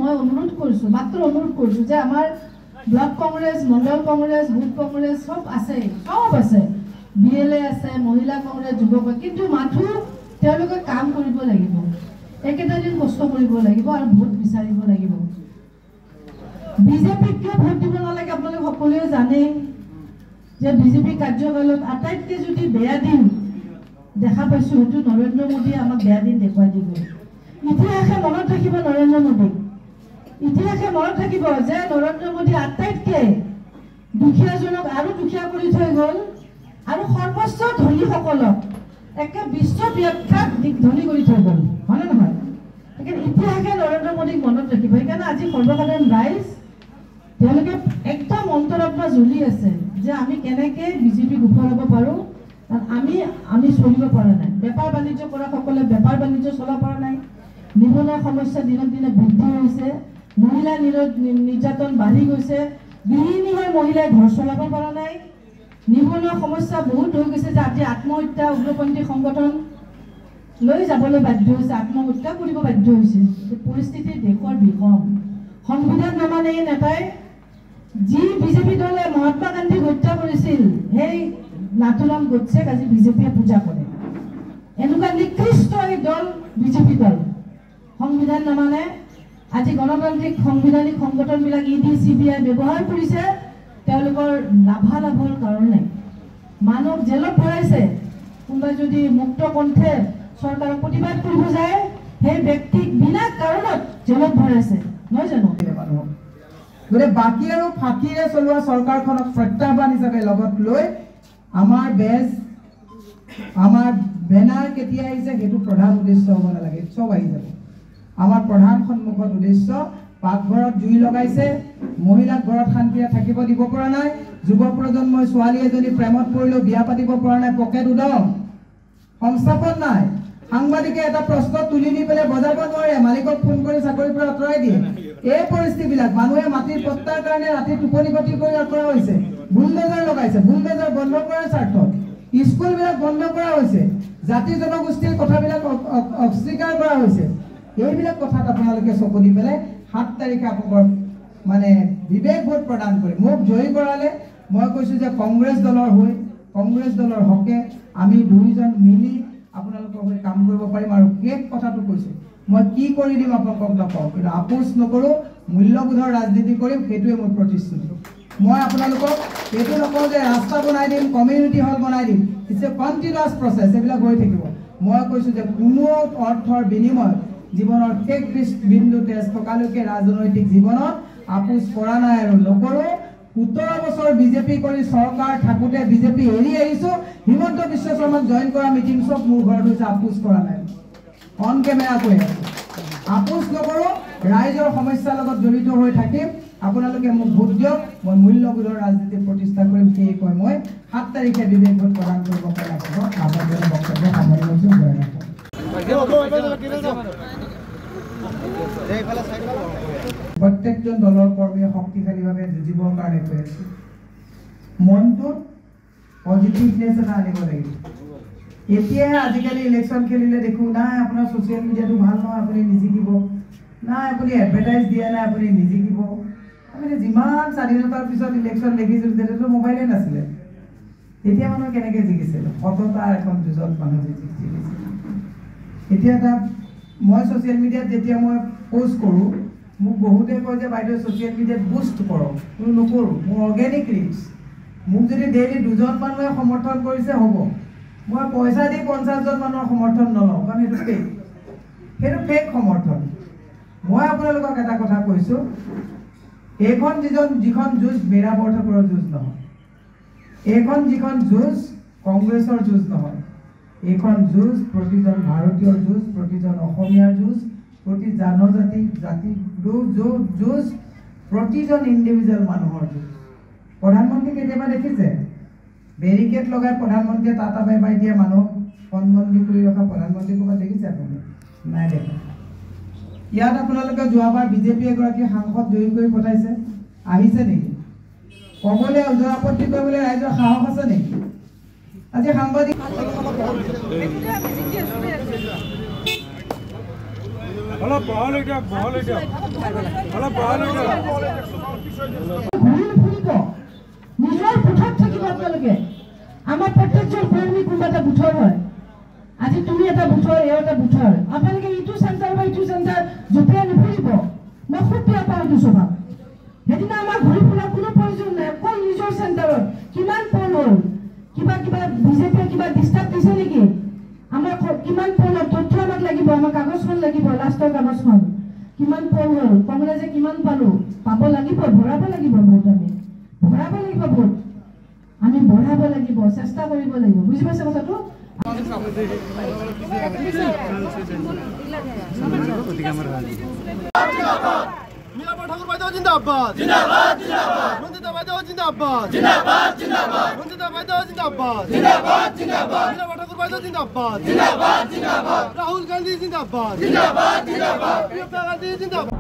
মই অনুৰোধ কৰিছোঁ, মাত্ৰ অনুৰোধ কৰিছোঁ যে আমাৰ ব্লক কংগ্ৰেছ, মণ্ডল কংগ্ৰেছ, বুথ কংগ্ৰেছ সব আছে, BLA আছে, মহিলা কংগ্ৰেছ, যুৱক, কিন্তু মাথো তেওঁলোকে কাম কৰিব লাগিব, একেটা দিন কষ্ট কৰিব লাগিব আৰু ভোট বিচাৰিব লাগিব। বিজেপিক কিয় ভোট দিব নালাগে আপোনালোকে সকলোৱে জানে যে বিজেপি কাৰ্যকালত আটাইতকৈ যদি বেয়া দিন দেখা পাইছোঁ সেইটো নৰেন্দ্ৰ মোদীয়ে আমাক বেয়া দিন দেখুৱাই দিব। ইতিহাসে মনত ৰাখিব নৰেন্দ্ৰ মোদীক, ইতিহাসে মনত ৰাখিব যে নৰেন্দ্ৰ মোদী আটাইতকৈ দুখীয়াজনক আৰু দুখীয়া কৰি থৈ গ'ল আৰু সৰ্বোচ্চ ধনীসকলক একে বিশ্ববিখ্যাত ধনী কৰি থৈ গ'ল, হয়নে নহয়? সেইকাৰণে ইতিহাসে নৰেন্দ্ৰ মোদীক মনত ৰাখিব। সেইকাৰণে আজি সৰ্বসাধাৰণ ৰাইজ তেওঁলোকে একদম অন্তৰৰ পৰা জ্বলি আছে যে আমি কেনেকৈ বিজেপিক ওফৰাব পাৰোঁ, আমি চলিব পৰা নাই। বেপাৰ বাণিজ্য কৰা সকলে বেপাৰ বাণিজ্য চলাব পৰা নাই, নিবনুৱা সমস্যা দিনক দিনে বৃদ্ধি হৈছে, মহিলা নিৰ্যাতন বাঢ়ি গৈছে, গৃহিণী হৈ মহিলাই ঘৰ চলাব পৰা নাই, নিবনুৱা সমস্যা বহুত হৈ গৈছে যে আজি আত্মহত্যা উগ্ৰপন্থী সংগঠন লৈ যাবলৈ বাধ্য হৈছে, আত্মহত্যা কৰিব বাধ্য হৈছে। পৰিস্থিতি দেশৰ বিষম। সংবিধান নামানে এই নেতাই যি বিজেপি দলে মহাত্মা গান্ধীক হত্যা কৰিছিল সেই নাথুৰাম গোডছেক আজি বিজেপিয়ে পূজা কৰে। এনেকুৱা নিকৃষ্ট এই দল বিজেপি দল। সংবিধান নামানে, আজি গণতান্ত্ৰিক সাংবিধানিক সংগঠনবিলাক ED CBI ব্যৱহাৰ কৰিছে তেওঁলোকৰ লাভালাভৰ কাৰণে। মানুহ জেলত ভৰাইছে, কোনোবাই যদি মুক্ত কণ্ঠে চৰকাৰক প্ৰতিবাদ কৰিব যায় সেই ব্যক্তিক বিনা কাৰণত জেলত ভৰাইছে, নহয় জানো? গতিকে বাকী আৰু ফাঁকিৰে চলোৱা চৰকাৰখনক প্ৰত্যাহ্বান হিচাপে লগত লৈ আমাৰ বেনাৰ কেতিয়া আহিছে সেইটো প্ৰধান উদ্দেশ্য হ'ব নালাগে, চব আহি যাব। আমাৰ প্ৰধান সন্মুখত উদ্দেশ্য পাকঘৰত জুই লগাইছে, মহিলাক ঘৰত শান্তিৰে থাকিব দিব পৰা নাই, যুৱ প্ৰজন্মই ছোৱালী এজনী প্ৰেমত পৰিলেও বিয়া পাতিব পৰা নাই, পকেট উদং, সংস্থাপন নাই। সাংবাদিকে এটা প্ৰশ্ন তুলি নি পেলাই বজাব নোৱাৰে, মালিকক ফোন কৰি চাকৰিৰ পৰা আঁতৰাই দিয়ে। এই পৰিস্থিতিবিলাক মানুহে মাটিৰ পট্টাৰ কাৰণে ৰাতি টোপনি ক্ষতি কৰি আঁতৰা হৈছে, বুলডোজাৰ লগাইছে, বুলডোজাৰ বন্ধ কৰাৰ স্বাৰ্থত স্কুলবিলাক বন্ধ কৰা হৈছে, জাতি জনগোষ্ঠীৰ কথাবিলাক অস্বীকাৰ কৰা হৈছে। এইবিলাক কথাত আপোনালোকে চকু দি পেলাই 7 তাৰিখে আপোনালোকৰ বিবেক ভোট প্ৰদান কৰি মোক জয়ী কৰালে মই কৈছোঁ যে কংগ্ৰেছ দলৰ হৈ কংগ্ৰেছ দলৰ হকে আমি দুইজন মিলি আপোনালোকৰ হৈ কাম কৰিব পাৰিম। আৰু শেষ কথাটো কৈছোঁ, মই কি কৰি দিম আপোনালোকক নকওঁ, কিন্তু আপোচ নকৰোঁ, মূল্যবোধৰ ৰাজনীতি কৰিম, সেইটোৱে মোৰ প্ৰতিশ্ৰুতি। মই আপোনালোকক এইটো নকওঁ যে ৰাস্তা বনাই দিম, কমিউনিটি হল বনাই দিম, ইটছ এ কণ্টিনিউৱাছ প্ৰচেছ, এইবিলাক হৈ থাকিব। মই কৈছোঁ যে কোনো অৰ্থৰ বিনিময়ত জীৱনৰ শেষ বিন্দু তেজ থকালৈকে ৰাজনৈতিক জীৱনত আপোচ কৰা নাই আৰু নকৰোঁ। 17 বছৰ বিজেপি কৰি চৰকাৰ থাকোঁতে বিজেপি এৰি আহিছোঁ, হিমন্ত বিশ্ব শৰ্মাক জইন কৰা মিটিং চব মোৰ ঘৰত হৈছে, আপোচ কৰা নাই, অন কেমেৰা কৈ আছোঁ। আপোচ নকৰোঁ, ৰাইজৰ সমস্যাৰ লগত জড়িত হৈ থাকিম। আপোনালোকে মোক ভোট দিয়ক, মই মূল্যবোধৰ ৰাজনীতি প্ৰতিষ্ঠা কৰিম, সেয়ে কৈ মই 7 তাৰিখে বিবেক ভোট প্ৰদান কৰিব পৰা হ'ব। আপোনাৰ বক্তব্য সামৰি লৈছোঁ। জয় ৰাখক। প্ৰত্যেকজন দলৰ কৰ্মীয়ে শক্তিশালীভাৱে যুঁজিবৰ কাৰণে কৈ আছোঁ, মনটোত পজিটিভনেছ এটা আনিব লাগিব। এতিয়াহে আজিকালি ইলেকশ্যন খেলিলে দেখোঁ নাই আপোনাৰ ছ'চিয়েল মিডিয়াটো ভাল নহয়, আপুনি নিজিকিব, নাই আপুনি এডভাৰটাইজ দিয়া নাই, আপুনি নিজিকিব। আমি যিমান স্বাধীনতাৰ পিছত ইলেকশ্যন দেখিছিলোঁ তেতিয়াতো মোবাইলে নাছিলে, তেতিয়া মানুহে কেনেকৈ জিকিছিল? সততাৰ এখন যুঁজত মানুহ জিকিছিল। এতিয়া মই ছ'চিয়েল মিডিয়াত যেতিয়া মই পোষ্ট কৰোঁ, মোক বহুতে কয় যে বাইদেউ ছ'চিয়েল মিডিয়াত বুষ্ট কৰক, কিন্তু নকৰোঁ, মোৰ অৰ্গেনিক ৰিচ। মোক যদি ডেইলি 2জন মানুহে সমৰ্থন কৰিছে হ'ব, মই পইচা দি 50জন মানুহৰ সমৰ্থন নলওঁ, কাৰণ সেইটো ফেক সমৰ্থন। মই আপোনালোকক এটা কথা কৈছোঁ, এইখন যিখন যুঁজ মীৰা বৰঠাকুৰৰ যুঁজ নহয়, এইখন যিখন যুঁজ কংগ্ৰেছৰ যুঁজ নহয়, এইখন যুঁজ প্ৰতিজন ভাৰতীয়ৰ যুঁজ, প্ৰতিজন অসমীয়াৰ যুঁজ, প্ৰতি জাতি যুঁজ, প্ৰতিজন ইণ্ডিভিজুৱেল মানুহৰ যুঁজ। প্ৰধানমন্ত্ৰী কেতিয়াবা দেখিছে বেৰিকেড লগাই প্ৰধানমন্ত্ৰীয়ে টাটা বাই বাই দিয়া মানুহক সন্মানদি কৰি ৰখা প্ৰধানমন্ত্ৰী ক'ৰবাত দেখিছে আপুনি? নাই দেখা। ইয়াত আপোনালোকে যোৱাবাৰ বিজেপি এগৰাকী সাংসদ জয়ী কৰি পঠাইছে, আহিছে নেকি? ক'বলৈ ওজৰ আপত্তি কৰিবলৈ ৰাইজৰ সাহস আছে নেকি? আজি সাংবাদিক অলপ বহল হৈ দিয়ক অলপ বহল হৈ দিয়ক ঘূৰি ফুৰিব নিজৰ বুথত থাকিব আপোনালোকে আমাৰ প্ৰত্যেকজন কৰ্মী কোনোবা এটা বুথৰ হয় আজি তুমি এটা বুথৰ এও এটা বুথৰ আপোনালোকে ইটো চেণ্টাৰ বা ইটো চেণ্টাৰ জপিয়াই নুফুৰিব মই খুব বেয়া পাওঁ এইটো স্বভাৱ সেইদিনা আমাৰ ঘূৰি ফুৰা কোনো প্ৰয়োজন নাই অকল নিজৰ চেণ্টাৰত কিমান পল হ'ল কিবা বিজেপিয়ে কিবা ডিষ্টাৰ্ব দিছে নেকি আমাৰ কিমান পল হ'ল তথ্য আমাক লাগিব আমাৰ কাগজখন লাগিব লাষ্টৰ কাগজখন কিমান পল হ'ল কংগ্ৰেছে কিমান পালোঁ পাব লাগিব ভৰাব লাগিব ভোট আমি বঢ়াব লাগিব চেষ্টা কৰিব লাগিব বুজি পাইছে কথাটো मीराबाई ठाकुर বাইদেউ जिंदाबाद जिंदाबाद जिंदाबाद रंजिता বাইদেউ जिंदाबाद जिंदाबाद जिंदाबाद रंजिता বাইদেউ जिंदाबाद जिंदाबाद जिंदाबाद मीराबाई ठाकुर বাইদেউ जिंदाबाद जिंदाबाद जिंदाबाद राहुल गांधी जिंदाबाद जिंदाबाद जिंदाबाद प्रियंका गांधी जिंदाबाद